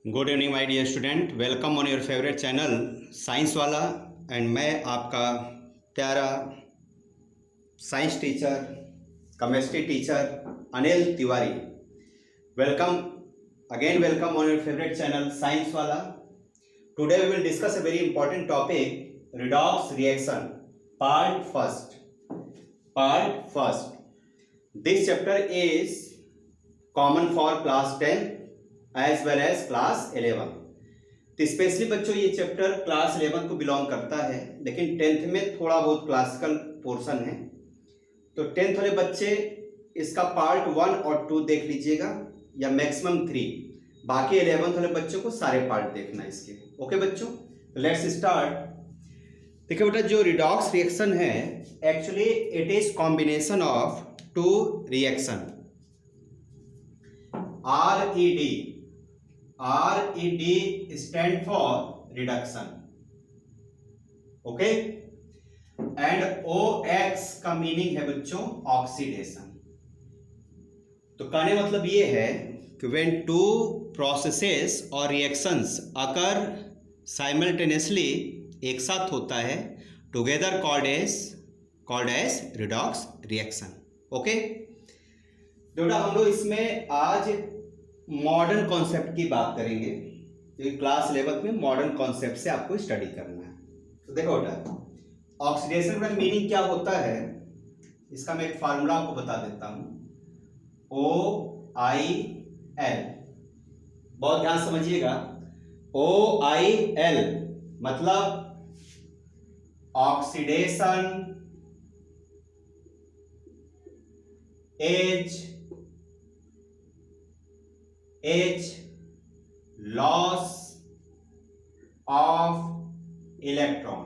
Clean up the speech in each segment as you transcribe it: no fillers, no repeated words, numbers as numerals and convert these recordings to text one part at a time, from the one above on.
Good evening my dear student, welcome on your favourite channel science वाला। And मैं आपका प्यारा science teacher, chemistry teacher Anil Tiwari. Welcome again, welcome on your favourite channel science वाला। Today we will discuss a very important topic, redox reaction, part first. This chapter is common for class 10 as well as class 11। तो specially बच्चों ये chapter class 11 को belong करता है, लेकिन 10th में थोड़ा बहुत क्लासिकल पोर्शन है। तो 10th वाले बच्चे इसका पार्ट 1 और 2 देख लीजिएगा, या मैक्सिमम 3। बाकी 11th वाले बच्चों को सारे पार्ट देखना है इसके। ओके बच्चों, लेट्स स्टार्ट। देखिए बेटा, जो रिडॉक्स रिएक्शन है actually it is combination of two reaction. RED stand for reduction, okay. And OX का मीनिंग है बच्चों ऑक्सीडेशन। तो कहने मतलब ये है कि व्हेन टू प्रोसेसेस और रिएक्शंस अकर साइमल्टेनियसली, एक साथ होता है, together called as redox reaction. Okay बेटा, हम लोग इसमें आज मॉडर्न कॉन्सेप्ट की बात करेंगे, क्योंकि क्लास 11 में मॉडर्न कॉन्सेप्ट से आपको स्टडी करना है। तो देखो बेटा, ऑक्सीडेशन का मीनिंग क्या होता है, इसका मैं एक फार्मूला आपको बता देता हूं। OIL, बहुत ध्यान समझिएगा। OIL मतलब oxidation is loss of electron.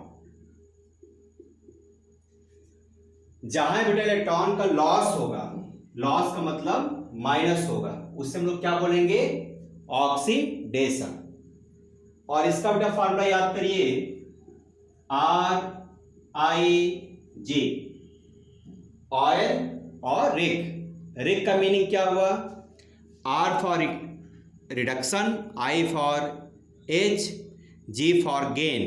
जहां बेटा इलेक्ट्रॉन का लॉस होगा, लॉस का मतलब माइनस होगा, उससे हम लोग क्या बोलेंगे, ऑक्सीडेशन। और इसका बेटा फार्मूला याद करिए, RIG, ऑयल और रिक का मीनिंग क्या हुआ, R for reduction, I for is, G for gain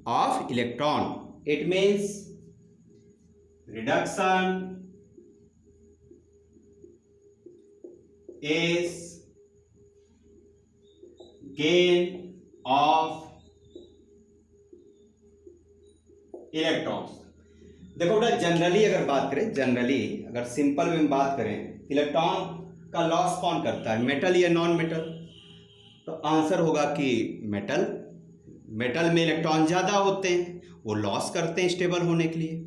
of electron. It means reduction is gain of electrons. देखो बेटा, जनरली अगर बात करें, जनरली अगर सिंपल में बात करें, इलेक्ट्रॉन का लॉस कौन करता है, मेटल या नॉन मेटल? तो आंसर होगा कि मेटल। मेटल में इलेक्ट्रॉन ज़्यादा होते हैं, वो लॉस करते हैं स्टेबल होने के लिए।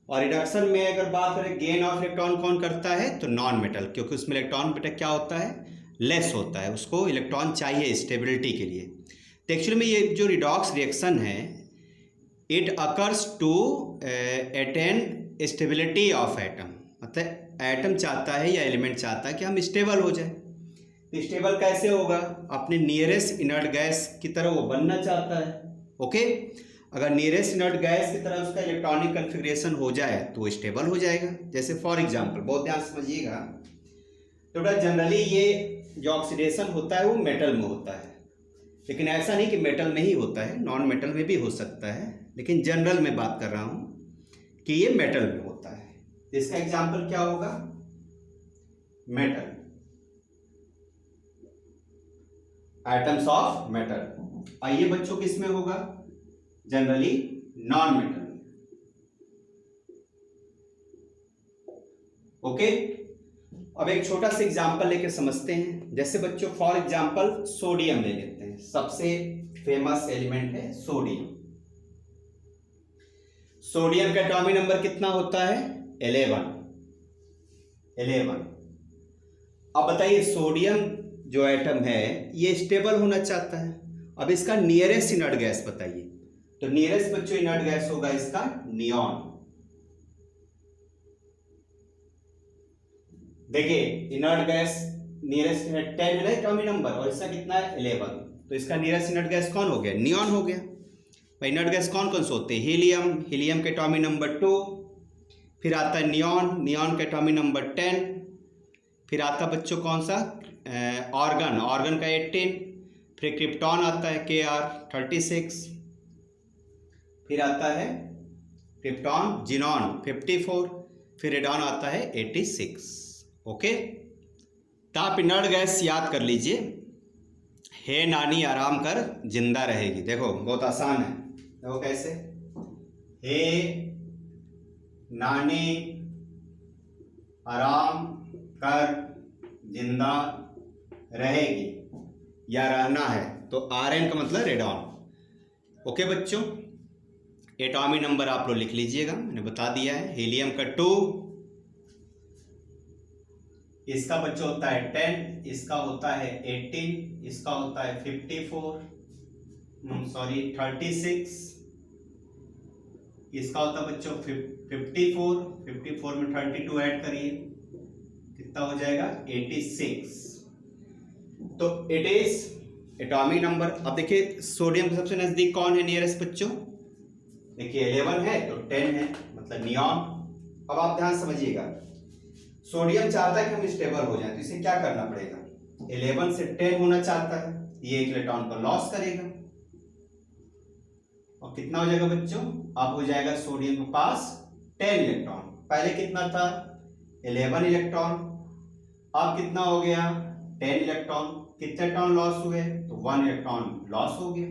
और रिडक्शन में अगर बात करें, गेन ऑफ इलेक्ट्रॉन कौन करता है, तो नॉन मेटल, क्योंकि उसमें इलेक्ट्रॉन बेटा क्या होता है, लेस होता है, उसको इलेक्ट्रॉन चाहिए स्टेबिलिटी के लिए। तो एक्चुअली में ये जो रिडॉक्स रिएक्शन है, it occurs to attain stability of atom. मतलब एटम चाहता है या एलिमेंट चाहता है कि हम स्टेबल हो जाए। तो स्टेबल कैसे होगा, अपने नियरेस्ट इनर्ट गैस की तरह वो बनना चाहता है। ओके, अगर नियरेस्ट इनर्ट गैस की तरह उसका इलेक्ट्रॉनिक कन्फिग्रेशन हो जाए तो वो स्टेबल हो जाएगा। जैसे फॉर एग्जांपल, बहुत ध्यान समझिएगा, तो जनरली ये जो ऑक्सीडेशन होता है वो मेटल में होता है, लेकिन ऐसा नहीं कि मेटल में ही होता है, नॉन मेटल में भी हो सकता है, लेकिन जनरल में बात कर रहा हूं कि ये मेटल में होता है। तो इसका एग्जांपल क्या होगा, मेटल, एटम्स ऑफ मेटल। आइए बच्चों, किस में होगा, जनरली नॉन मेटल। ओके, अब एक छोटा सा एग्जांपल लेके समझते हैं। जैसे बच्चों फॉर एग्जांपल सोडियम ले लेते हैं, सबसे फेमस एलिमेंट है सोडियम। सोडियम का एटॉमिक नंबर कितना होता है, 11। अब बताइए, सोडियम जो एटम है ये स्टेबल होना चाहता है। अब इसका नियरेस्ट इनर्ट गैस बताइए। तो नियरेस्ट बच्चों इनर्ट गैस होगा इसका नियॉन। देखिए इनर्ट गैस नियरेस्ट है 10 है एटॉमिक नंबर, और इसका कितना है, 11। तो इसका नियरेस्ट इनर्ट गैस कौन हो गया, नियॉन हो गया। भाई इनर्ट गैस कौन कौन से होते हैं, हीलियम के एटॉमिक नंबर 2, फिर आता है नियॉन का एटॉमिक नंबर 10, फिर आता बच्चों कौन सा, ऑर्गन का 18, फिर क्रिप्टॉन आता है Kr 36, फिर आता है क्रिप्टॉन जिनॉन 54, फिर रेडॉन आता है 86। ओके, तो आप इनर्ट गैस याद कर लीजिए। हे नानी आराम कर जिंदा रहेगी, देखो बहुत आसान है। देखो कैसे, हे नानी आराम कर जिंदा रहेगी या रहना है, तो Rn का मतलब रेडॉन। ओके बच्चों, एटॉमिक नंबर आप लोग लिख लीजिएगा, मैंने बता दिया है। हीलियम का 2, इसका बच्चों होता है 10, इसका होता है 18, इसका होता है 54, सॉरी 36, इसका होता है बच्चों 54 में 32 ऐड करिए, कितना हो जाएगा 86। तो इट इज एटॉमिक नंबर। अब देखिए सोडियम के सबसे नजदीक कौन है नियरेस्ट बच्चों, देखिए 11 है तो 10 है, मतलब नियॉन। अब आप ध्यान समझिएगा, सोडियम चाहता है कि हम स्टेबल हो जाए, तो इसे क्या करना पड़ेगा, 11 से 10 होना चाहता है, ये एक इलेक्ट्रॉन को लॉस करेगा, और कितना हो जाएगा बच्चों, अब हो जाएगा सोडियम के पास 10 इलेक्ट्रॉन। पहले कितना था 11 इलेक्ट्रॉन, अब कितना हो गया 10 इलेक्ट्रॉन। कितने इलेक्ट्रॉन लॉस हुए, तो 1 इलेक्ट्रॉन लॉस हो गया।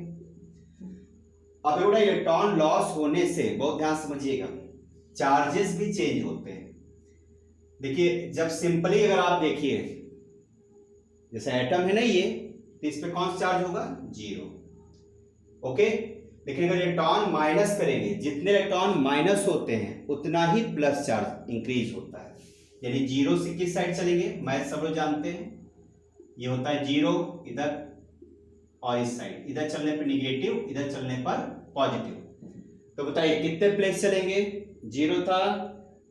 अब बेटा इलेक्ट्रॉन लॉस होने से बहुत ध्यान समझिएगा, चार्जेस भी चेंज होते हैं। देखिए जब सिंपली अगर आप देखिए, जैसे एटम है ना ये, तो इस पे कौन सा चार्ज होगा, 0। ओके, लेकिन अगर इलेक्ट्रॉन माइनस करेंगे, जितने इलेक्ट्रॉन माइनस होते हैं उतना ही प्लस चार्ज इंक्रीज होता है। यानी 0 से किस साइड चलेंगे, मैथ सब लोग जानते हैं, ये होता है 0 इधर, और इस साइड इधर चलने पर निगेटिव, इधर चलने पर पॉजिटिव। तो बताइए कितने प्लेस चलेंगे, 0 था,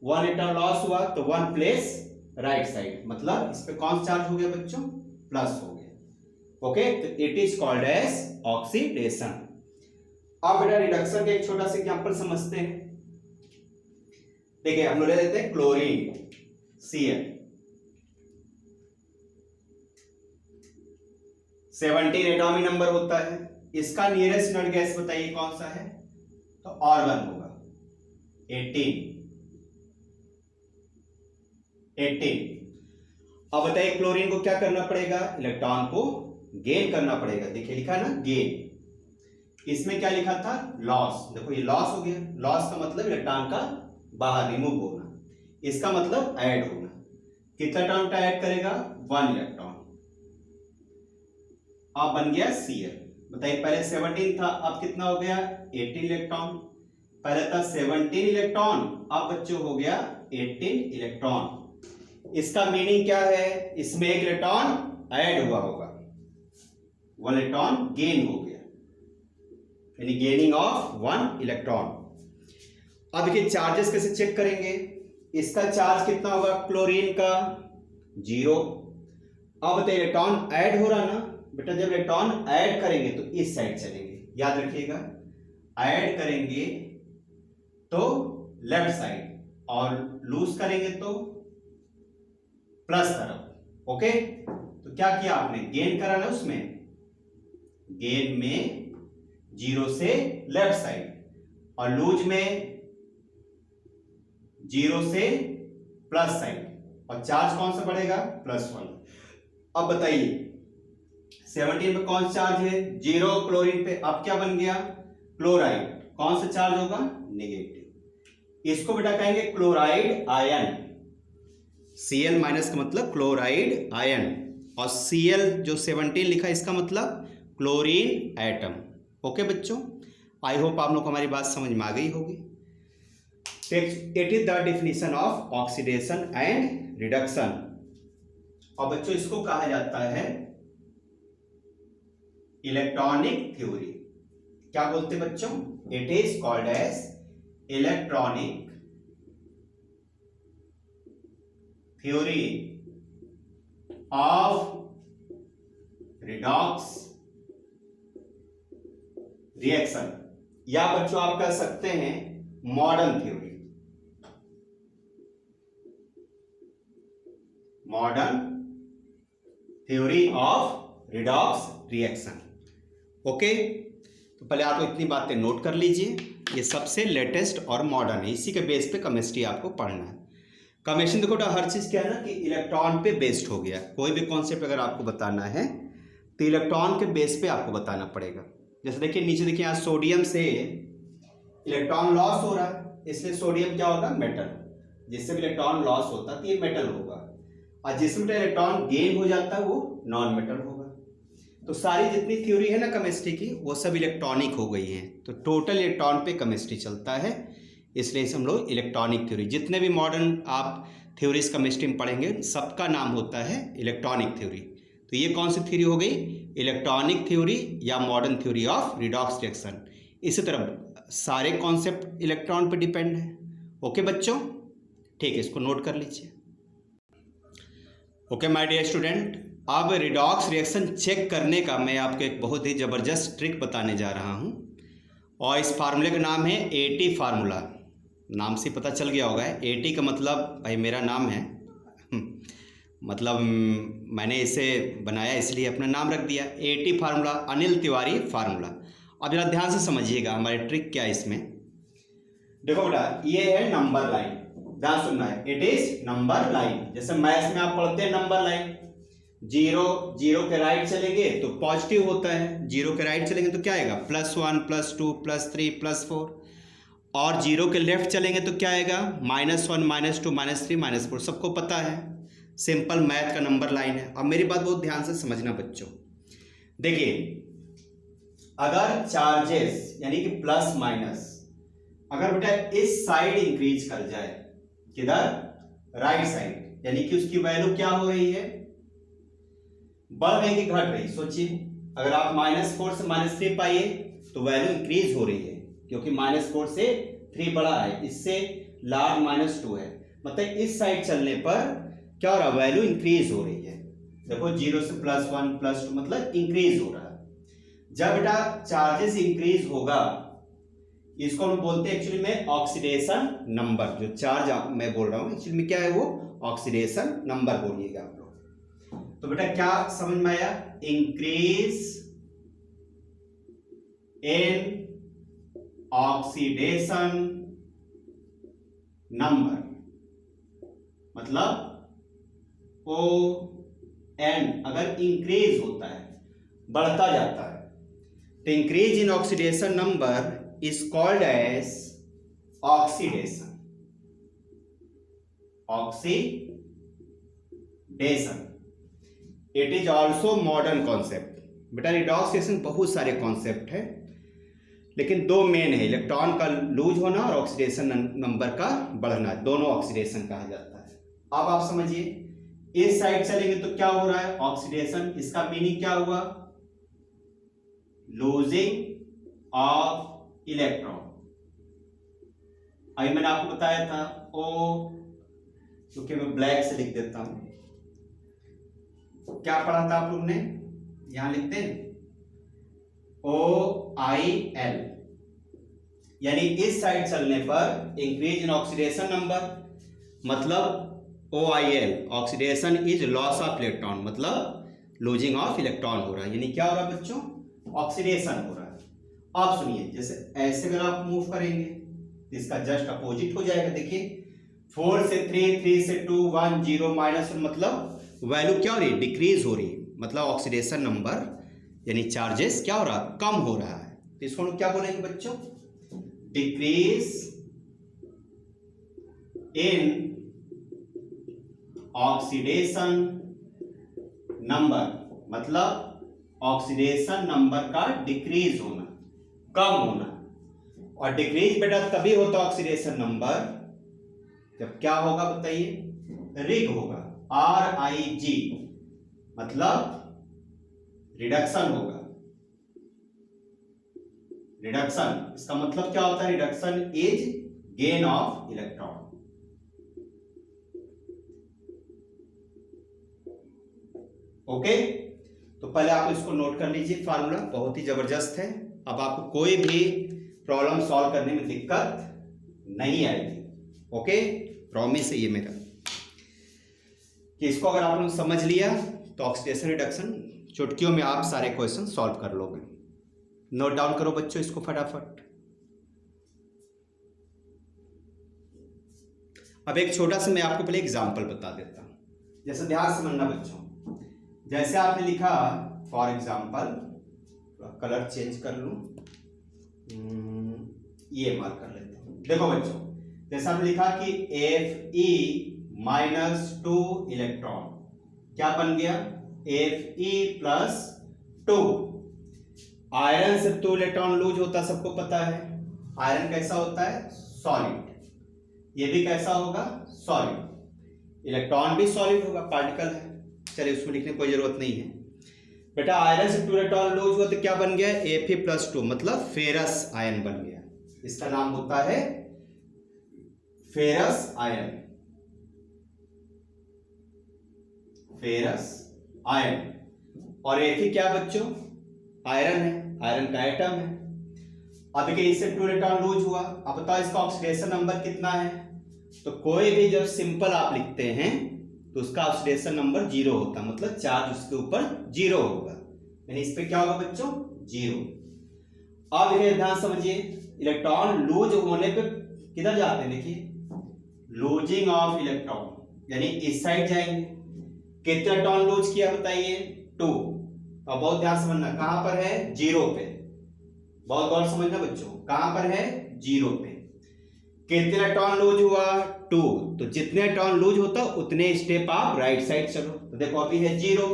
1 इलेक्ट्रॉन लॉस हुआ तो 1 प्लेस राइट साइड, मतलब इस पे कौन सा चार्ज हो गया बच्चों, प्लस हो गया। ओके, तो it is called as oxidation. अब बेटा रिडक्शन का एक छोटा सा एग्जांपल समझते हैं। देखिए हम लोग ले लेते हैं क्लोरीन Cl, 17 एटॉमिक नंबर होता है, इसका नियरेस्ट नॉन गैस बताइए कौन सा है, तो R1 होगा 18। अब बताइए क्लोरीन को क्या करना पड़ेगा, इलेक्ट्रॉन को गेन करना पड़ेगा। देखिए लिखा है ना गेन, इसमें क्या लिखा था लॉस, देखो ये लॉस हो गया। लॉस का मतलब इलेक्ट्रॉन का बाहर रिमूव होना, इसका मतलब ऐड होना। कितना इलेक्ट्रॉन ऐड करेगा, 1 इलेक्ट्रॉन, अब बन गया Cl। बताइए पहले 17 था, अब कितना हो गया 18 इलेक्ट्रॉन। पहले था 17 इलेक्ट्रॉन, अब बच्चों हो गया 18 इलेक्ट्रॉन। इसका मीनिंग क्या है, इसमें एक इलेक्ट्रॉन ऐड हुआ होगा, 1 इलेक्ट्रॉन गेन हो गया, यानी गेनिंग ऑफ 1 इलेक्ट्रॉन। अब देखिए चार्जेस कैसे चेक करेंगे, इसका चार्ज कितना होगा क्लोरीन का, 0। अब बताइए इलेक्ट्रॉन ऐड हो रहा ना बेटा, जब इलेक्ट्रॉन ऐड करेंगे तो इस साइड चलेंगे, याद रखिएगा, ऐड करेंगे तो लेफ्ट साइड, और लूज करेंगे तो प्लस तरफ। ओके, तो क्या किया आपने, गेन करा ना, उसमें गेन में 0 से लेफ्ट साइड, और लूज में 0 से प्लस साइड, और चार्ज कौन सा बढ़ेगा, +1। अब बताइए 17 पे कौन सा चार्ज है, 0 क्लोरीन पे, अब क्या बन गया क्लोराइड, कौन सा चार्ज होगा, नेगेटिव। इसको बेटा कहेंगे क्लोराइड आयन, Cl माइनस का मतलब क्लोराइड आयन, और Cl जो 17 लिखा इसका मतलब क्लोरीन एटम। ओके बच्चों, आई होप आप लोग को हमारी बात समझ में आ गई होगी। It is the definition of oxidation and reduction. और बच्चों इसको कहा जाता है इलेक्ट्रॉनिक थ्योरी। क्या बोलते बच्चों, it is called as electronic theory of redox reaction, या बच्चों आप कह सकते हैं modern theory, modern theory of redox reaction. Okay, तो पहले आप इतनी बातें नोट कर लीजिए, ये सबसे लेटेस्ट और मॉडर्न है, इसी के बेस पे केमिस्ट्री आपको पढ़ना है। केमिस्ट्री देखो हर चीज़ क्या है ना कि इलेक्ट्रॉन पे बेस्ड हो गया। कोई भी कॉन्सेप्ट अगर आपको बताना है तो इलेक्ट्रॉन के बेस पे आपको बताना पड़ेगा। जैसे देखिए नीचे देखिए यहाँ सोडियम से इलेक्ट्रॉन लॉस हो रहा है, इसलिए सोडियम क्या होगा, मेटल। जिससे भी इलेक्ट्रॉन लॉस होता है तो ये मेटल होगा, और जिसमें इलेक्ट्रॉन गेन हो जाता है वो नॉन मेटल होगा। तो सारी जितनी थ्योरी है ना केमिस्ट्री की वो सब इलेक्ट्रॉनिक हो गई हैं। तो टोटल इलेक्ट्रॉन पे केमिस्ट्री चलता है, इसलिए इसे हम लोग इलेक्ट्रॉनिक थ्योरी, जितने भी मॉडर्न आप थ्योरीज केमिस्ट्री में पढ़ेंगे सबका नाम होता है इलेक्ट्रॉनिक थ्योरी। तो ये कौन सी थ्योरी हो गई, इलेक्ट्रॉनिक थ्योरी या modern theory of redox reaction. इसी तरह सारे कॉन्सेप्ट इलेक्ट्रॉन पे डिपेंड है। ओके बच्चों, ठीक है, इसको नोट कर लीजिए। ओके माय डियर स्टूडेंट, अब रिडॉक्स रिएक्शन चेक करने का मैं आपको एक बहुत ही ज़बरदस्त ट्रिक बताने जा रहा हूँ, और इस फार्मूले का नाम है एटी फार्मूला। नाम से पता चल गया होगा, एटी का मतलब भाई मेरा नाम है मतलब मैंने इसे बनाया इसलिए अपना नाम रख दिया eighty formula, Anil Tiwari formula. अब जरा ध्यान से समझिएगा हमारी ट्रिक क्या है इसमें। देखो बेटा ये है नंबर लाइन, ध्यान सुनना है, इट इज नंबर लाइन। जैसे मैथ्स में आप पढ़ते हैं नंबर लाइन, जीरो जीरो के राइट चलेंगे तो पॉजिटिव होता है, जीरो के राइट चलेंगे तो क्या आएगा, +1 +2 +3 +4, और जीरो के लेफ्ट चलेंगे तो क्या आएगा, -1 -2 -3 -4। सबको पता है, सिंपल मैथ का नंबर लाइन है। अब मेरी बात बहुत ध्यान से समझना बच्चों। देखिए अगर चार्जेस यानी कि प्लस माइनस अगर बेटा इस साइड इंक्रीज कर जाए, किधर, राइट साइड, यानी कि उसकी वैल्यू क्या हो रही है, बढ़ रही कि घट रही। सोचिए अगर आप -4 से -3 पाइए तो वैल्यू इंक्रीज हो रही है, क्योंकि -4 से 3 बड़ा है, इससे लार्ज -2 है, मतलब इस साइड चलने पर क्या हो रहा है, वैल्यू इंक्रीज हो रही है। देखो 0 से +1 +2 मतलब इंक्रीज हो रहा है। जब बेटा चार्जेस इंक्रीज होगा, इसको हम बोलते हैं एक्चुअली में ऑक्सीडेशन नंबर। जो चार्ज मैं बोल रहा हूं एक्चुअली में क्या है, वो ऑक्सीडेशन नंबर बोलिएगा आप लोग। तो बेटा क्या समझ में आया, इंक्रीज इन ऑक्सीडेशन नंबर, मतलब ON अगर इंक्रीज होता है, बढ़ता जाता है, तो increase in oxidation number is called as oxidation. Oxidation. It is also modern concept. बेटा रिडॉक्स रिएक्शन बहुत सारे कॉन्सेप्ट है, लेकिन दो मेन है, इलेक्ट्रॉन का लूज होना और ऑक्सीडेशन नंबर का बढ़ना, दोनों ऑक्सीडेशन कहा जाता है। अब आप समझिए इस साइड चलेंगे तो क्या हो रहा है, ऑक्सीडेशन। इसका मीनिंग क्या हुआ, लूजिंग ऑफ इलेक्ट्रॉन। अभी मैंने आपको बताया था O, क्योंकि मैं ब्लैक से लिख देता हूं, क्या पढ़ा था आप लोग ने, यहां लिखते हैं OIL, यानी इस साइड चलने पर इंक्रीज इन ऑक्सीडेशन नंबर, मतलब OIL oxidation is loss of electron, मतलब लूजिंग ऑफ इलेक्ट्रॉन हो रहा है। यानी क्या हो रहा है बच्चों, ऑक्सीडेशन हो रहा है। आप सुनिए जैसे ऐसे अगर आप मूव करेंगे तो इसका जस्ट अपोजिट हो जाएगा। देखिए 4 से 3, 3 से 2, 1 0 -1, मतलब वैल्यू क्या हो रही है, डिक्रीज हो रही है, मतलब ऑक्सीडेशन नंबर यानी चार्जेस क्या हो रहा है, कम हो रहा है। तो इसको हम क्या बोलेंगे बच्चों, डिक्रीज इन ऑक्सीडेशन नंबर, मतलब ऑक्सीडेशन नंबर का डिक्रीज होना, कम होना। और डिक्रीज बेटा तभी होता है ऑक्सीडेशन नंबर जब क्या होगा बताइए, रिग होगा, RIG, मतलब रिडक्शन होगा। रिडक्शन इसका मतलब क्या होता है, reduction is gain of electron. Okay, तो पहले आप इसको नोट कर लीजिए, फार्मूला बहुत ही जबरदस्त है। अब आपको कोई भी प्रॉब्लम सॉल्व करने में दिक्कत नहीं आएगी। ओके, प्रॉमिस है ये मेरा कि इसको अगर आप लोग समझ लिया तो ऑक्सीडेशन रिडक्शन चुटकियों में आप सारे क्वेश्चन सॉल्व कर लोगे। नोट डाउन करो बच्चों इसको फटाफट। अब एक छोटा सा मैं आपको पहले एग्जांपल बता देता हूं, जैसे ध्यान समझना बच्चों। जैसे आपने लिखा फॉर एग्जांपल, कलर चेंज कर लूं, ये मार्क कर लेता हूं। देखो बच्चों, जैसे आपने लिखा कि Fe-2 इलेक्ट्रॉन क्या बन गया, Fe+2। आयरन से 2 इलेक्ट्रॉन लूज होता सबको पता है। आयरन कैसा होता है, सॉलिड। ये भी कैसा होगा, सॉलिड। इलेक्ट्रॉन भी सॉलिड होगा, पार्टिकल है। चलिए उसमें लिखने की कोई जरूरत नहीं है बेटा। आयरन से 2 इलेक्ट्रॉन लूज हुआ तो क्या बन गया, Fe+2, मतलब फेरस आयन बन गया। इसका नाम होता है फेरस आयन। Ferrous ion. और Fe क्या बच्चों, आयरन है, आयरन का एटम है। अब देखिए इससे 2 इलेक्ट्रॉन लूज हुआ। अब बताओ इसका ऑक्सीडेशन नंबर कितना है। तो कोई भी जब सिंपल आप लिखते हैं तो उसका ऑक्सीडेशन नंबर 0 होता, मतलब चार्ज उसके ऊपर 0 होगा, यानी इस पे क्या होगा बच्चों, 0। अब देखिए ध्यान समझिए, इलेक्ट्रॉन लूज होने पे किधर जाते हैं, देखिए लूजिंग ऑफ इलेक्ट्रॉन, यानी इस साइड जाएंगे। कितने इलेक्ट्रॉन लूज किया बताइए, 2। अब बहुत ध्यान समझना, कहां पर है, 0 पे। बहुत गौर समझना बच्चों, कहां पर है, 0 पे। कितने इलेक्ट्रॉन लूज हुआ, 2। तो जितने इलेक्ट्रॉन लूज होता उतने स्टेप आप राइट साइड चलो। तो देखो अभी है 0,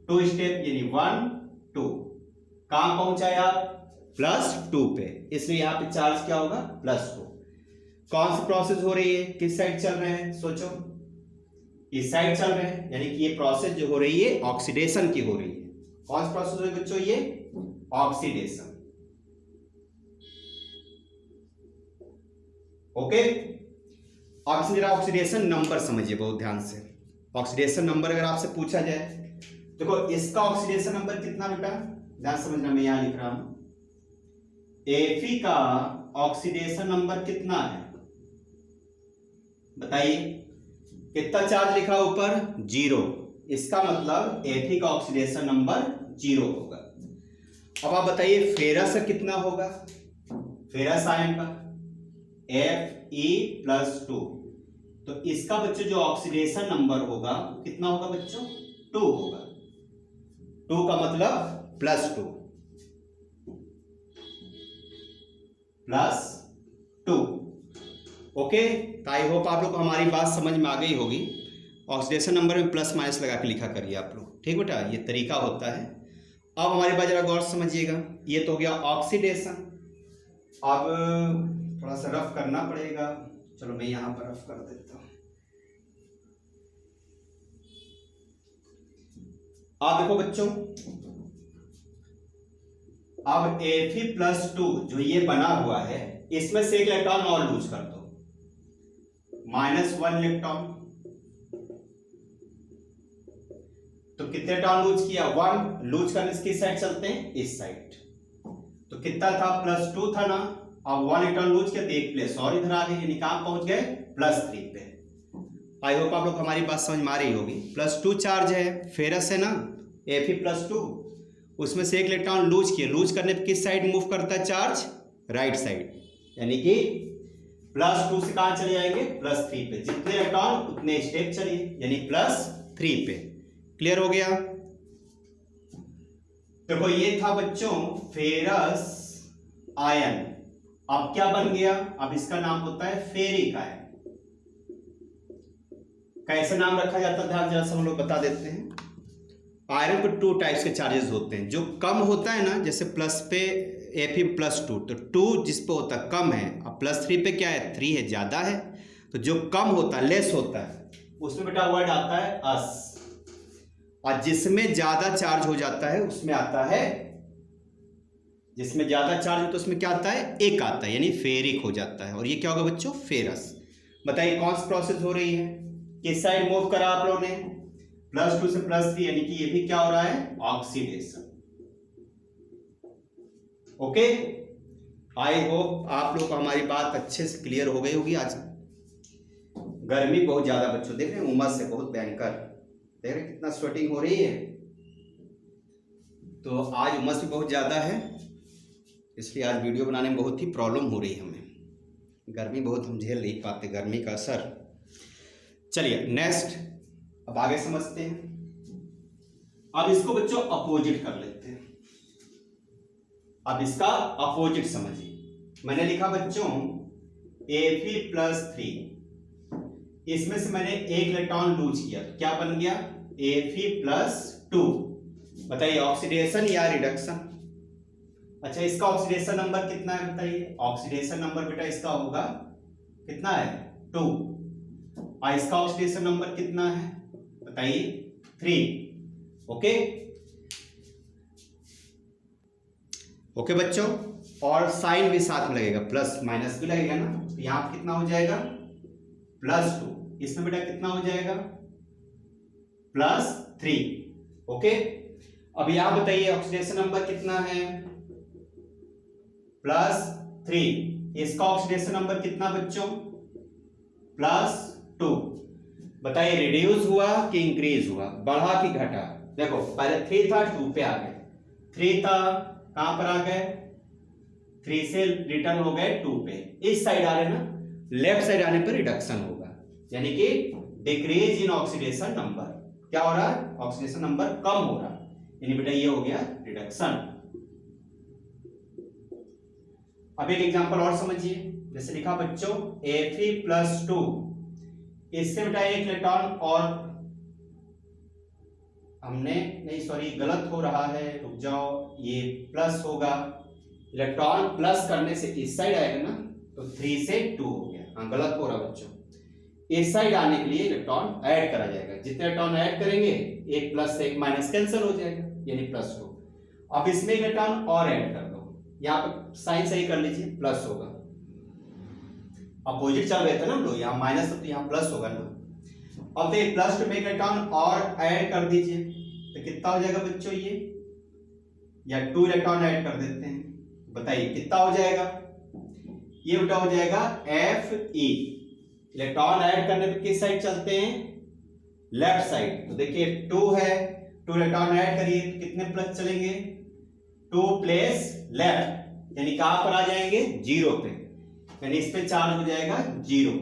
2 स्टेप, यानी 1 2। कहां पहुंचाए आप, +2 पे, इसलिए यहां पे चार्ज क्या होगा, +2। कौन सी प्रोसेस हो रही है, किस साइड चल रहे हैं, सोचो, इस साइड चल रहे हैं, यानी कि ये प्रोसेस जो हो रही है ऑक्सीडेशन की हो रही है। कौन सी प्रोसेस हो रही है बच्चों, ये ऑक्सीडेशन। ओके। अब जरा ऑक्सीडेशन नंबर समझिए बहुत ध्यान से। ऑक्सीडेशन नंबर अगर आपसे पूछा जाए, देखो इसका ऑक्सीडेशन नंबर कितना बेटा, ध्यान समझना, मैं यहां लिख रहा हूं। Fe का ऑक्सीडेशन नंबर कितना है बताइए। कितना चार्ज लिखा ऊपर, 0। इसका मतलब Fe का ऑक्सीडेशन नंबर 0 होगा। अब आप बताइए फेरस का कितना होगा, फेरस आयन का Fe+2। तो इसका बच्चों जो ऑक्सीडेशन नंबर होगा कितना होगा बच्चों, 2 होगा। 2 का मतलब +2, +2। ओके। तो आई होप आप लोग को हमारी बात समझ में आ गई होगी। ऑक्सीडेशन नंबर में प्लस माइनस लगा के लिखा करिए आप लोग, ठीक बेटा, ये तरीका होता है। अब हमारी बात जरा गौर समझिएगा, ये तो हो गया ऑक्सीडेशन। अब थोड़ा सा रफ करना पड़ेगा, चलो मैं यहां पर रफ कर देता हूं। आप देखो बच्चों, अब Fe+2 जो ये बना हुआ है, इसमें से एक इलेक्ट्रॉन और लूज कर दो, -1 इलेक्ट्रॉन। तो कितने इलेक्ट्रॉन लूज किया, 1। लूज करने से किस साइड चलते हैं, इस साइड। तो कितना था, +2 था ना। अब 1 इलेक्ट्रॉन लूज किया तो एक प्लेस और इधर आ गए, यानी कहां पहुंच गए, +3 पे। आई होप आप लोग हमारी बात समझ में आ रही होगी। +2 चार्ज है, फेरस है ना, Fe+2। उसमें से एक इलेक्ट्रॉन लूज किया, लूज करने पे किस साइड मूव करता है चार्ज, राइट साइड, यानी कि +2 से कहां चले जाएंगे, +3 पे। जितने इलेक्ट्रॉन उतने स्टेप चलिए, यानी +3 पे। क्लियर हो गया। देखो ये था बच्चों फेरस आयन। अब क्या बन गया, अब इसका नाम होता है फेरिक आयन। कैसे नाम रखा जाता है, ध्यान जरा सब लोग बता देते हैं। आयरन पे 2 टाइप्स के चार्जेस होते हैं। जो कम होता है ना, जैसे प्लस पे Fe+2, तो 2 जिस पे होता है कम है, अब +3 पे क्या है, 3 है, ज्यादा है। तो जो कम होता है, लेस होता है, उसमें बेटा वर्ड आता है अस। और जिसमें ज्यादा चार्ज हो जाता है उसमें आता है, जिसमें ज्यादा चार्ज हो तो उसमें क्या आता है, एक आता है, यानी फेरिक हो जाता है। और ये क्या होगा बच्चों, फेरस। बताइए कौन सी प्रोसेस हो रही है, किस साइड मूव करा आप लोगों ने, +2 से +3, यानी कि ये भी क्या हो रहा है, ऑक्सीडेशन। ओके। आई होप आप लोग को हमारी बात अच्छे से क्लियर हो गई होगी। आज गर्मी बहुत ज्यादा बच्चों, देख रहे हैं उमस है बहुत भयंकर, देख रहे कितना स्वेटिंग हो रही है। तो आज उमस भी बहुत ज्यादा है। इसलिए आज वीडियो बनाने में बहुत ही प्रॉब्लम हो रही है हमें, गर्मी बहुत हम झेल नहीं पाते, गर्मी का असर। चलिए नेक्स्ट, अब आगे समझते हैं। अब इसको बच्चों अपोजिट कर लेते हैं। अब इसका अपोजिट समझिए। मैंने लिखा बच्चों Fe+3, इसमें से मैंने एक इलेक्ट्रॉन लूज किया, तो क्या बन गया Fe+2। बताइए ऑक्सीडेशन या रिडक्शन? अच्छा, इसका ऑक्सीडेशन नंबर कितना है बताइए? ऑक्सीडेशन नंबर बेटा इसका होगा कितना है 2, और इसका ऑक्सीडेशन नंबर कितना है बताइए 3। ओके ओके बच्चों, और साइन भी साथ में लगेगा, प्लस माइनस भी लगेगा ना, तो यहां पर कितना हो जाएगा +2, इसमें बेटा कितना हो जाएगा +3। ओके, अब यहां बताइए ऑक्सीडेशन नंबर कितना है +3, इसका ऑक्सीडेशन नंबर कितना बच्चों +2। बताइए रिड्यूस हुआ कि इंक्रीज हुआ, बढ़ा कि घटा? देखो पहले 3 था 2 पे आ गए, 3 था कहां पर आ गए 3 से रिटर्न हो गए 2 पे। इस साइड आ रहे ना, लेफ्ट साइड आने पर रिडक्शन होगा, यानी कि डिक्रीज इन ऑक्सीडेशन नंबर। क्या हो रहा है? ऑक्सीडेशन नंबर कम हो रहा है, यानी बेटा ये हो गया रिडक्शन। अब एक एग्जांपल और समझिए, जैसे लिखा बच्चों Fe+2, इससे बेटा एक इलेक्ट्रॉन और हमने नहीं, सॉरी गलत हो रहा है, रुक जाओ, ये प्लस होगा, इलेक्ट्रॉन प्लस करने से इस साइड आएगा ना, तो 3 से 2 हो गया। हाँ गलत हो रहा बच्चों, इस साइड आने के लिए इलेक्ट्रॉन ऐड करा जाएगा, जितने इलेक्ट्रॉन ऐड करेंगे एक प्लस से एक माइनस कैंसिल हो जाएगा, यानी +2। अब इसमें इलेक्ट्रॉन और ऐड कर दो, यहाँ पर साइन सही कर लीजिए, प्लस होगा, अपोजिट चल रहे थे ना हम लोग, यहाँ माइनस तो यहाँ प्लस होगा ना। अब देखिए +2 में इलेक्ट्रॉन और ऐड कर दीजिए, तो कितना हो जाएगा बच्चों ये, या 2 इलेक्ट्रॉन ऐड कर देते हैं, बताइए कितना हो जाएगा? ये बेटा हो जाएगा Fe। इलेक्ट्रॉन ऐड करने पे किस साइड चलते हैं? Left side. तो देखिए 2 है, 2 इलेक्ट्रॉन ऐड करिए, कितने प्लस चलेंगे 2 प्लस लेफ्ट, यानी कहां पर आ जाएंगे 0 पे, यानी इस पे चार्ज हो जाएगा 0।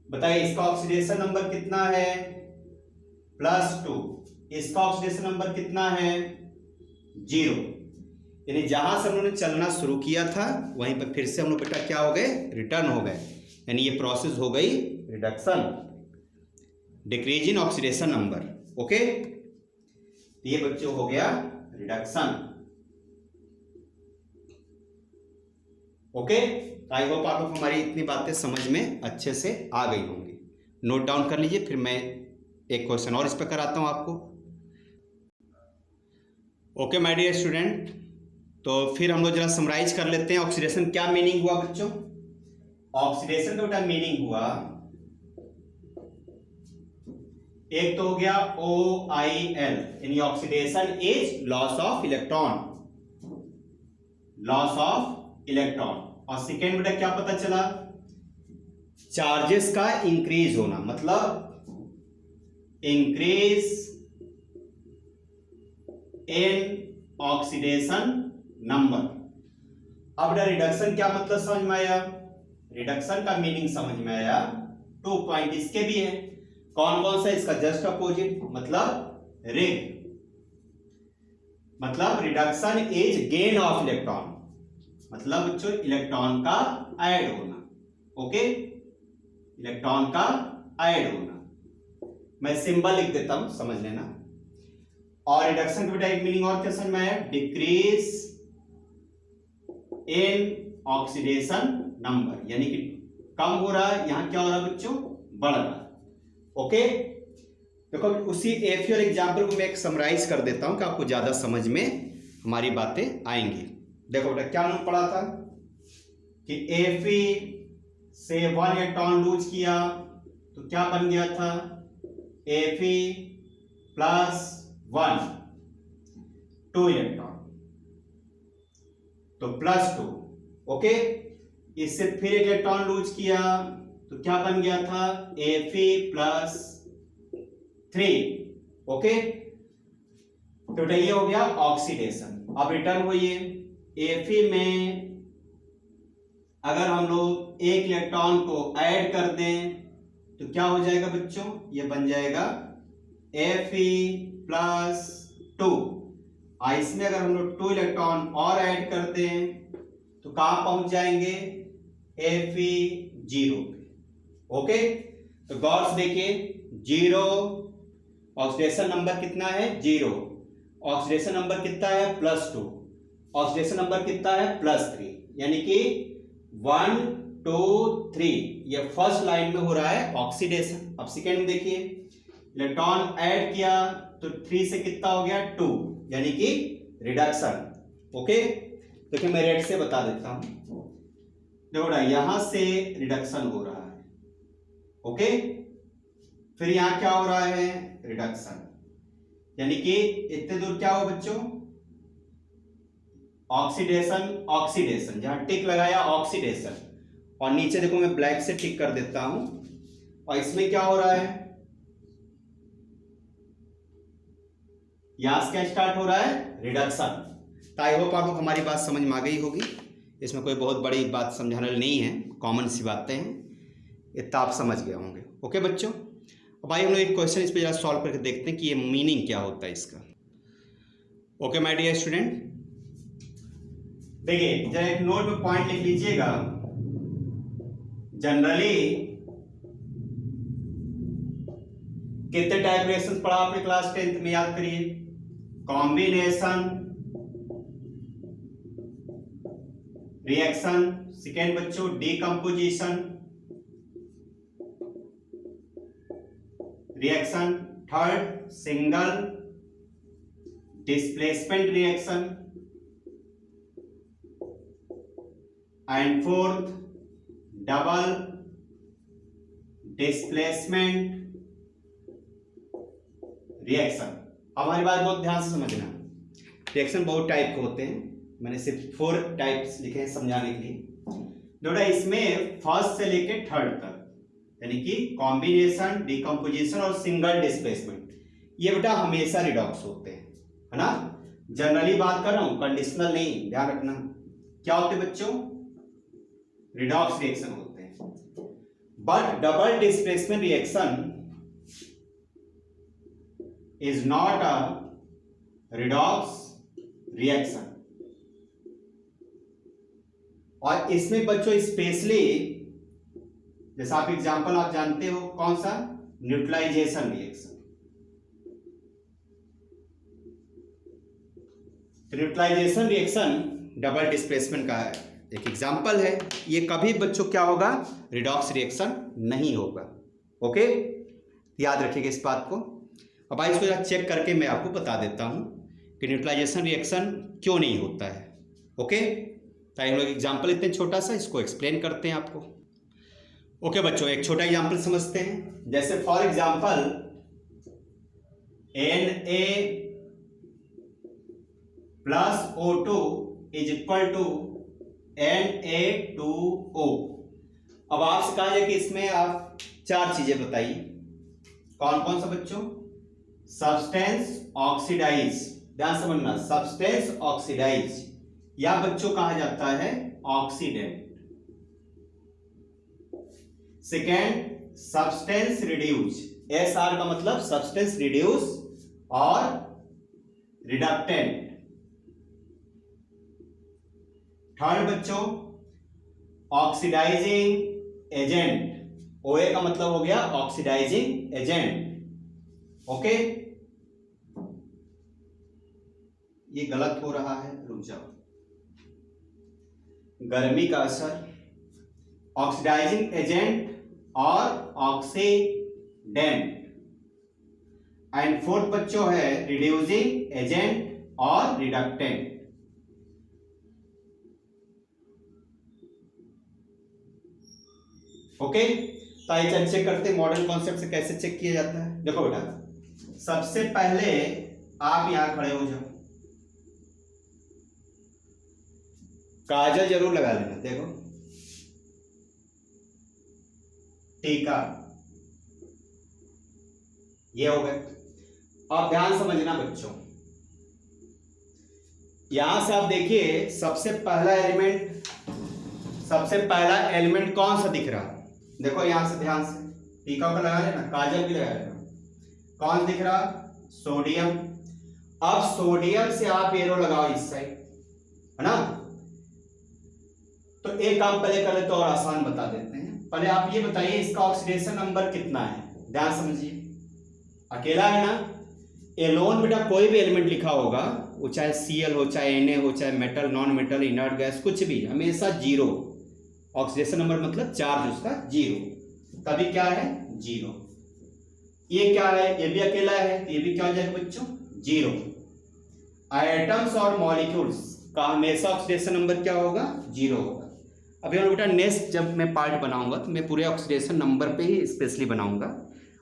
बताइए इसका ऑक्सीडेशन नंबर कितना है +2, इसका ऑक्सीडेशन नंबर कितना है 0, यानी जहां से हम लोगों ने चलना शुरू किया था वहीं पर फिर से हम लोग बेटा क्या हो गए रिटर्न हो गए, यानी ये प्रोसेस हो गई reduction, decrease in oxidation number. Okay, ये बच्चों हो गया रिडक्शन। ओके, आई होप आप लोग हमारी इतनी बातें समझ में अच्छे से आ गई होंगी। नोट डाउन कर लीजिए, फिर मैं एक क्वेश्चन और इस पर कराता हूं आपको। ओके माय डियर स्टूडेंट, तो फिर हम लोग जरा समराइज कर लेते हैं ऑक्सीडेशन क्या मीनिंग हुआ बच्चों। ऑक्सीडेशन का बेटा मीनिंग हुआ, एक तो हो गया OIL, यानी oxidation is loss of electron, loss of electron, और सेकेंड बेटा क्या पता चला चार्जेस का इंक्रीज होना, मतलब इंक्रीज इन ऑक्सीडेशन नंबर। अब रिडक्शन क्या मतलब समझ में आया? रिडक्शन का मीनिंग समझ में आया, 2 पॉइंट इसके भी है, कौन कौन सा? इसका जस्ट अपोजिट, मतलब रिग, मतलब reduction is gain of electron, मतलब बच्चों इलेक्ट्रॉन का ऐड होना। ओके, इलेक्ट्रॉन का ऐड होना, मैं सिंबल लिख देता हूं समझ लेना। और रिडक्शन का बेटा एक मीनिंग और क्या समझ में आया, डिक्रीज इन ऑक्सीडेशन नंबर, यानी कि कम हो रहा है, यहां क्या हो रहा है बच्चों बढ़ रहा है। ओके, देखो उसी Fe एग्जाम्पल को मैं एक समराइज कर देता हूं कि आपको ज्यादा समझ में हमारी बातें आएंगी। देखो बेटा क्या हमने पढ़ा था कि Fe से 1 इलेक्ट्रॉन लूज किया तो क्या बन गया था Fe+1, 2 इलेक्ट्रॉन, तो +2। ओके, इससे फिर एक इलेक्ट्रॉन लूज किया तो क्या बन गया था Fe+3। ओके, तो ये हो गया ऑक्सीडेशन। अब रिटर्न हुई Fe में अगर हम लोग एक इलेक्ट्रॉन को ऐड कर दें तो क्या हो जाएगा बच्चों, ये बन जाएगा Fe+2। इसमें अगर हम लोग 2 इलेक्ट्रॉन और ऐड कर दें तो कहां पहुंच जाएंगे, Fe0 पे। ओके, तो गौर से देखिए, 0 ऑक्सीडेशन नंबर कितना है, 0, ऑक्सीडेशन नंबर कितना है, +2, ऑक्सीडेशन नंबर कितना है, +3, यानी कि 1 2 3, ये फर्स्ट लाइन में हो रहा है ऑक्सीडेशन। अब सेकेंड में देखिए, इलेक्ट्रॉन ऐड किया तो 3 से कितना हो गया, 2, यानी कि रिडक्शन। ओके, देखिए मैं रेड से बता देता हूं, देखो ना यहां से रिडक्शन हो रहा है। ओके, फिर यहां क्या हो रहा है, रिडक्शन, यानी कि इतने दूर क्या हो बच्चों, ऑक्सीडेशन, ऑक्सीडेशन, जहां टिक लगाया ऑक्सीडेशन, और नीचे देखो मैं ब्लैक से टिक कर देता हूं, और इसमें क्या हो रहा है, यहां से क्या स्टार्ट हो रहा है, रिडक्शन। तो आई होप आपको हमारी बात समझ में आ गई होगी, इसमें कोई बहुत बड़ी बात समझाने नहीं है, कॉमन सी बातें हैं, इतना आप समझ गए होंगे। ओके बच्चों, अब आइए हम लोग एक क्वेश्चन इस पे जरा सॉल्व करके देखते हैं कि ये मीनिंग क्या होता है इसका। ओके माय डियर स्टूडेंट, देखिए जरा एक नोट में पॉइंट लिख लीजिएगा। जनरली कितने टाइप रिएक्शन पढ़ा आपने क्लास 10th में, याद करिए, कॉम्बिनेशन रिएक्शन, सेकेंड बच्चों decomposition reaction, third single displacement reaction, and fourth double displacement reaction. अब हमारी बात बहुत ध्यान से समझना, रिएक्शन बहुत टाइप के होते हैं, मैंने सिर्फ 4 टाइप्स लिखे हैं समझाने के लिए। बेटा इसमें फर्स्ट से लेके थर्ड तक, यानी कि कॉम्बिनेशन, डिकम्पोजिशन और सिंगल डिस्प्लेसमेंट, ये बेटा हमेशा रिडॉक्स होते हैं, है ना। जनरली बात कर रहा हूं, कंडीशनल नहीं, ध्यान रखना। क्या होते हैं बच्चों, रिडॉक्स रिएक्शन होते हैं। But double displacement reaction is not a redox reaction. और इसमें बच्चों स्पेशली, जैसा आप एग्जांपल आप जानते हो कौन सा, neutralization reaction. Neutralization reaction double displacement का एक एग्जांपल है। ये कभी बच्चों क्या होगा, रिडॉक्स रिएक्शन नहीं होगा। ओके, याद रखिएगा इस बात को। अब आइए इसको चेक करके मैं आपको बता देता हूं कि न्यूट्रलाइजेशन रिएक्शन क्यों नहीं होता है। ओके, तो हम लोग एग्जांपल इतने छोटा सा इसको एक्सप्लेन करते हैं आपको। ओके बच्चों, एक छोटा एग्जांपल समझते हैं। जैसे for example Na+O2 is equal to Na2O। अब आपसे कहा जाए कि इसमें आप 4 चीजें बताइए, कौन कौन सा बच्चों, सब्सटेंस ऑक्सीडाइज, ध्यान समझना, सब्सटेंस ऑक्सीडाइज, या बच्चों कहा जाता है oxidant. Second substance reduce, SR का मतलब सब्सटेंस रिड्यूस और रिडक्टेंट। थर्ड बच्चों ऑक्सीडाइजिंग एजेंट, OA का मतलब हो गया ऑक्सीडाइजिंग एजेंट। ओके, ये गलत हो रहा है, रुक जाओ, गर्मी का असर, ऑक्सीडाइजिंग एजेंट और ऑक्सीडेंट। एंड फोर्थ बच्चों है रिड्यूसिंग एजेंट और रिडक्टेंट। ओके, तो आइए चेक करते हैं मॉडर्न कॉन्सेप्ट से कैसे चेक किया जाता है। देखो बेटा, सबसे पहले आप यहां खड़े हो जाओ, काजल जरूर लगा लेना, देखो टीका, ये हो गए। अब ध्यान समझना बच्चों, यहां से आप देखिए सबसे पहला एलिमेंट कौन सा दिख रहा? देखो यहां से ध्यान से टीका का लगा लेना, काजल भी लगा लेना। कौन दिख रहा? सोडियम। अब सोडियम से आप एरो लगाओ इस साइड, है ना? तो एक काम पहले कर ले तो और आसान बता देते हैं। पहले आप ये बताइए इसका ऑक्सीडेशन नंबर कितना है? ध्यान समझिए, अकेला है ना। एलोन बेटा कोई भी एलिमेंट लिखा होगा, वो चाहे Cl हो, चाहे Na हो, चाहे metal, non metal, inert gas, कुछ भी, हमेशा जीरो। ऑक्सीडेशन नंबर मतलब चार्ज उसका जीरो, तभी क्या है? जीरो। ये क्या है? ये भी अकेला है, तो ये भी क्या हो जाएगा बच्चों? जीरो। एटम्स और मॉलिक्यूल्स का हमेशा ऑक्सीडेशन नंबर क्या होगा? जीरो होगा। अभी हम बेटा नेक्स्ट जब मैं पार्ट बनाऊंगा तो मैं पूरे ऑक्सीडेशन नंबर पे ही स्पेशली बनाऊंगा।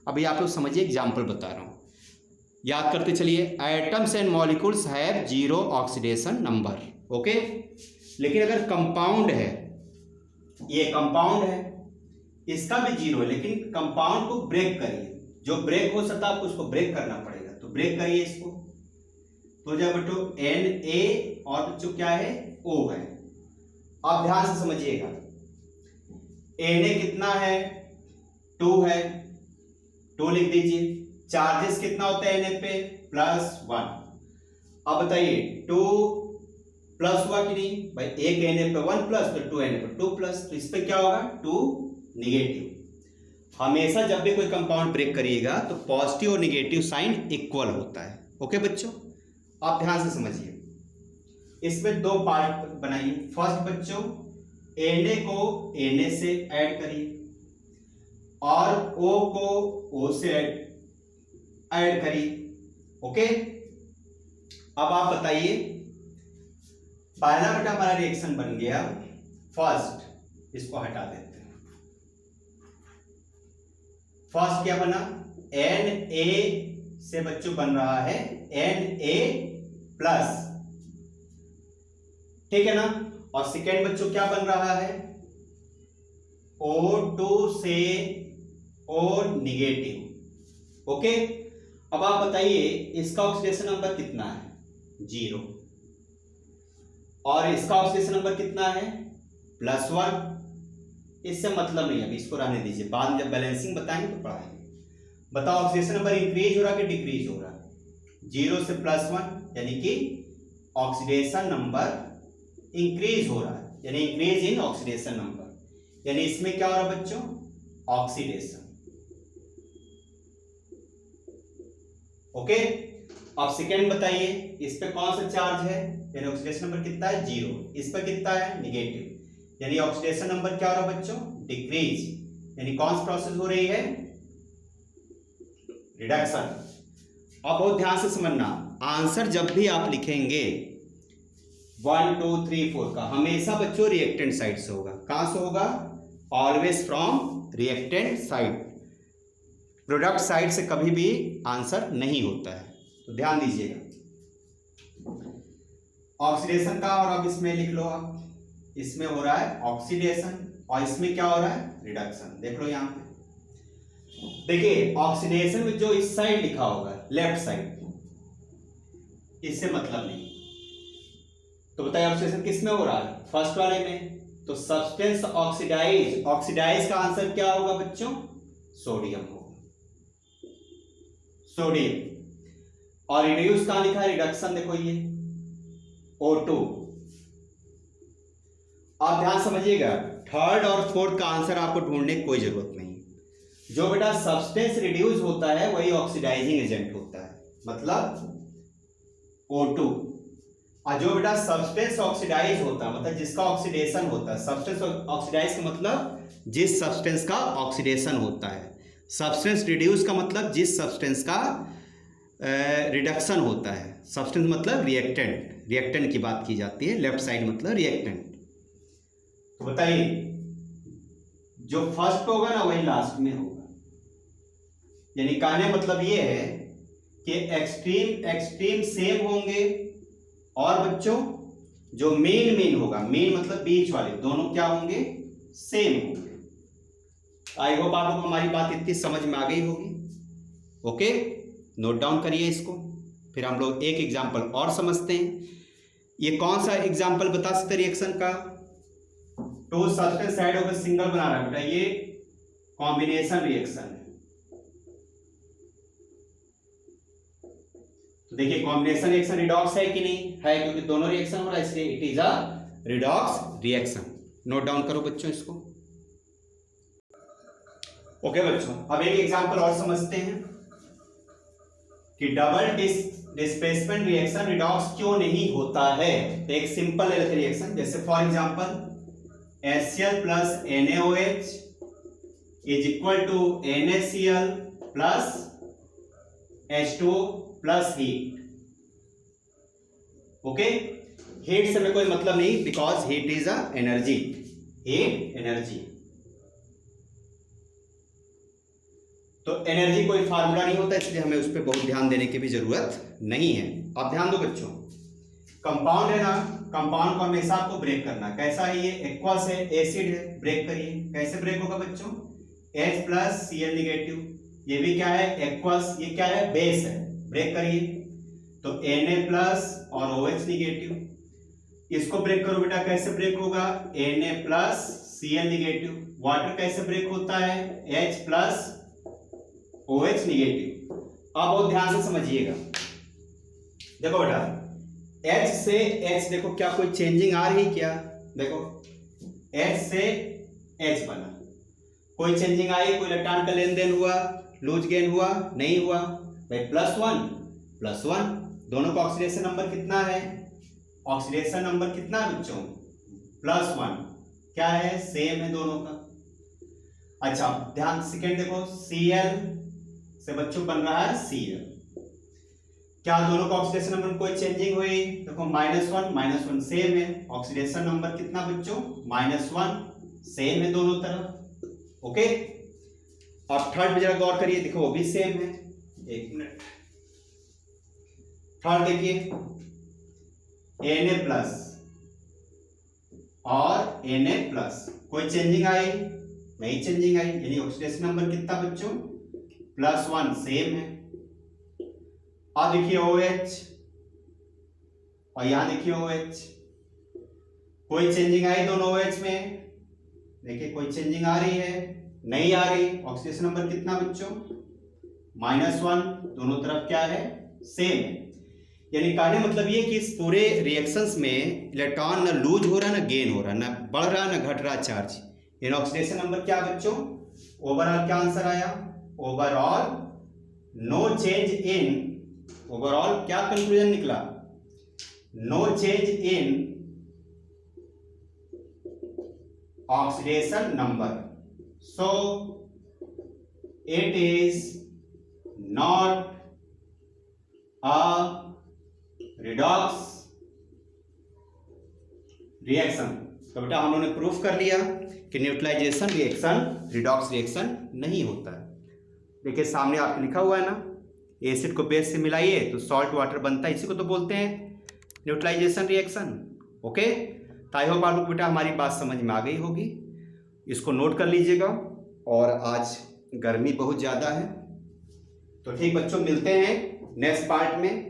अभी आप लोग समझिए, एग्जाम्पल बता रहा हूँ, याद करते चलिए। Atoms and molecules have zero oxidation number, okay. लेकिन अगर कंपाउंड है, ये कंपाउंड है, इसका भी जीरो है, लेकिन कंपाउंड को ब्रेक करिए, जो ब्रेक हो सकता है आपको उसको ब्रेक करना पड़ेगा, तो ब्रेक करिए इसको, तो जब बच्चों Na और बच्चों क्या है? O है। अब ध्यान से समझिएगा, Na कितना है? 2 है, 2 लिख दीजिए। चार्जेस कितना होता है Na पे? +1। अब बताइए 2 प्लस हुआ कि नहीं भाई? एक Na पे 1 प्लस, तो 2 Na पे 2 प्लस, तो इस पे क्या होगा? 2 निगेटिव। हमेशा जब भी कोई कंपाउंड ब्रेक करिएगा तो पॉजिटिव और निगेटिव साइन इक्वल होता है, ओके बच्चों। आप ध्यान से समझिए, इसमें 2 पार्ट बनाइए। फर्स्ट बच्चों, Na को Na से ऐड करिए और O को O से ऐड करिए, ओके। अब आप बताइए, पहला बेटा हमारा रिएक्शन बन गया फर्स्ट, इसको हटा देते हैं। फर्स्ट क्या बना? Na से बच्चों बन रहा है Na+, ठीक है ना। और सेकेंड बच्चों क्या बन रहा है? O2 से O निगेटिव, ओके। अब आप बताइए इसका ऑक्सीडेशन नंबर कितना है? 0। और इसका ऑक्सीडेशन नंबर कितना है? +1। इससे मतलब नहीं, अभी इसको रहने दीजिए, बाद में जब बैलेंसिंग बताएंगे तो पढ़ाएंगे। बताओ ऑक्सीडेशन नंबर इंक्रीज हो रहा है कि डिक्रीज हो रहा है? 0 से +1 यानी कि ऑक्सीडेशन नंबर इंक्रीज हो रहा है, यानी इंक्रीज इन ऑक्सीडेशन नंबर। यानी इसमें क्या हो रहा है बच्चों? Oxidation, okay. अब सेकेंड बताइए, इस पे कौन सा चार्ज है? यानी ऑक्सीडेशन नंबर कितना है? 0। इस पर कितना है? निगेटिव, यानी ऑक्सीडेशन नंबर क्या हो रहा है बच्चों? डिक्रीज। यानी कौन सी प्रोसेस हो रही है? रिडक्शन। अब बहुत ध्यान से समझना, आंसर जब भी आप लिखेंगे 1 2 3 4 का, हमेशा बच्चों रिएक्टेंट साइड से होगा। कहां से होगा? Always from reactant side. Product side से कभी भी आंसर नहीं होता है, तो ध्यान दीजिएगा। ऑक्सीडेशन का, और अब इसमें लिख लो आप, इसमें हो रहा है ऑक्सीडेशन और इसमें क्या हो रहा है? रिडक्शन। देख लो यहां पे, देखिए ऑक्सीडेशन में जो इस साइड लिखा होगा लेफ्ट साइड, इससे मतलब नहीं। तो बताइए ऑक्सीडेशन किस में हो रहा है? फर्स्ट वाले में। तो सब्सटेंस ऑक्सीडाइज, ऑक्सीडाइज का आंसर क्या होगा बच्चों? सोडियम होगा, सोडियम। और रिड्यूस कहां लिखा है? रिडक्शन, देखो ये O2। आप ध्यान समझिएगा, थर्ड और फोर्थ का आंसर आपको ढूंढने की कोई जरूरत नहीं। जो बेटा सब्सटेंस रिड्यूस होता है वही ऑक्सीडाइजिंग एजेंट होता है, मतलब O2। और जो बेटा सब्सटेंस ऑक्सीडाइज होता है, मतलब जिसका ऑक्सीडेशन होता है, सब्सटेंस ऑक्सीडाइज का मतलब जिस सब्सटेंस का ऑक्सीडेशन होता है, सब्सटेंस रिड्यूस का मतलब जिस सब्सटेंस का रिडक्शन होता है। सब्सटेंस मतलब रिएक्टेंट, रिएक्टेंट की बात की जाती है, लेफ्ट साइड मतलब रिएक्टेंट। तो बताइए जो फर्स्ट होगा ना वही लास्ट में होगा, यानी कहने मतलब ये है कि एक्सट्रीम एक्सट्रीम सेम होंगे, और बच्चों जो मेन होगा, मेन मतलब बीच वाले, दोनों क्या होंगे? सेम होंगे। आई होप आप लोग हमारी बात इतनी समझ में आ गई होगी, ओके। नोट डाउन करिए इसको, फिर हम लोग एक एग्जाम्पल और समझते हैं। ये कौन सा एग्जाम्पल बता सकते रिएक्शन का? टू सब्सटेंस साइड होकर सिंगल बना रहा है बेटा, ये कॉम्बिनेशन रिएक्शन है। तो देखिए कॉम्बिनेशन रिएक्शन रिडॉक्स है कि नहीं है, क्योंकि दोनों रिएक्शन हो रहा है, इसलिए it is a redox reaction. Note down करो बच्चों इसको। ओके बच्चों, अब एक एग्जांपल और समझते हैं कि डबल डिस्प्लेसमेंट रिएक्शन रिडॉक्स क्यों नहीं होता है। तो एक सिंपल रिएक्शन, जैसे for example HCl plus NaOH is equal to NaCl plus H2O plus heat. Okay, heat से में कोई मतलब नहीं, because heat is a energy, heat energy. तो एनर्जी कोई फार्मूला नहीं होता, इसलिए हमें उस पर बहुत ध्यान देने की भी जरूरत नहीं है। अब ध्यान दो बच्चों, कंपाउंड है ना, कंपाउंड को हमेशा आपको ब्रेक करना। कैसा है ये? एक्वस है, एसिड है, ब्रेक करिए। कैसे ब्रेक होगा बच्चों? H प्लस Cl निगेटिव, ये भी क्या है? एक्वस, ये क्या है? बेस है, ब्रेक करिए। तो Na प्लस और OH निगेटिव, इसको ब्रेक करो बेटा। कैसे ब्रेक होगा? Na plus Cl negative. Water कैसे ब्रेक होता है? H plus OH negative. अब बहुत ध्यान से समझिएगा, देखो बेटा, H से H देखो क्या कोई चेंजिंग आ रही क्या? देखो H से H बना, कोई चेंजिंग आई? कोई इलेक्ट्रॉन का लेन देन हुआ, लूज गेन हुआ? नहीं हुआ भाई। प्लस वन, दोनों का ऑक्सीडेशन नंबर कितना है? ऑक्सीडेशन नंबर कितना है बच्चों? +1। क्या है? सेम है दोनों का। अच्छा ध्यान सेकेंड देखो, Cl से बच्चों बन रहा है Cl। क्या दोनों का ऑक्सीडेशन नंबर कोई चेंजिंग हुई? देखो -1 सेम है। ऑक्सीडेशन नंबर कितना बच्चों? -1, सेम है दोनों तरफ। ओके, अब थर्ड पे जरा गौर करिए, देखो वो भी सेम है। एक मिनट, थर्ड देखिए, Na प्लस और Na प्लस, कोई चेंजिंग आई? नहीं चेंजिंग आई, यानी ऑक्सीडेशन नंबर कितना बच्चों? +1, सेम है। अब देखिए OH और यहां देखिए OH, कोई चेंजिंग आई दोनों OH में? देखिए कोई चेंजिंग आ रही है? नहीं आ रही। ऑक्सीडेशन नंबर कितना बच्चों? -1, दोनों तरफ क्या है? सेम है। यानी कहने मतलब ये कि इस पूरे रिएक्शंस में इलेक्ट्रॉन ना लूज हो रहा है ना गेन हो रहा है, ना बढ़ रहा है ना घट रहा चार्ज। यानी ऑक्सीडेशन नंबर क्या बच्चों? ओवरऑल क्या आंसर आया? Overall no change in, overall क्या कंक्लूजन निकला? No change in oxidation number, so it is not a redox reaction। तो बेटा हम लोगों ने प्रूफ कर लिया कि न्यूट्रलाइजेशन रिएक्शन रिडॉक्स रिएक्शन नहीं होता है। देखिए सामने आपको लिखा हुआ है ना, एसिड को बेस से मिलाइए तो सॉल्ट वाटर बनता है, इसी को तो बोलते हैं न्यूट्रलाइजेशन रिएक्शन। ओके, तो आई होप आप लोग बेटा हमारी बात समझ में आ गई होगी, इसको नोट कर लीजिएगा। और आज गर्मी बहुत ज़्यादा है, तो ठीक बच्चों, मिलते हैं नेक्स्ट पार्ट में,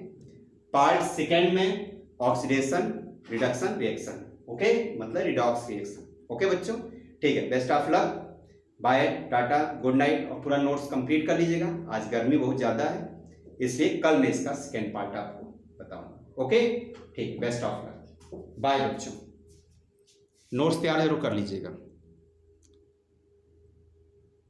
पार्ट सेकेंड में, ऑक्सीडेशन रिडक्शन रिएक्शन। ओके, मतलब रिडॉक्स रिएक्शन। ओके बच्चों, ठीक है, best of luck, bye, tata, good night. और पूरा नोट्स कंप्लीट कर लीजिएगा, आज गर्मी बहुत ज़्यादा है, इसलिए कल मैं इसका सेकेंड पार्ट आपको बताऊंगा। ओके, ठीक, बेस्ट ऑफ लक, बाय बच्चों। नोट्स तैयार जरूर कर लीजिएगा।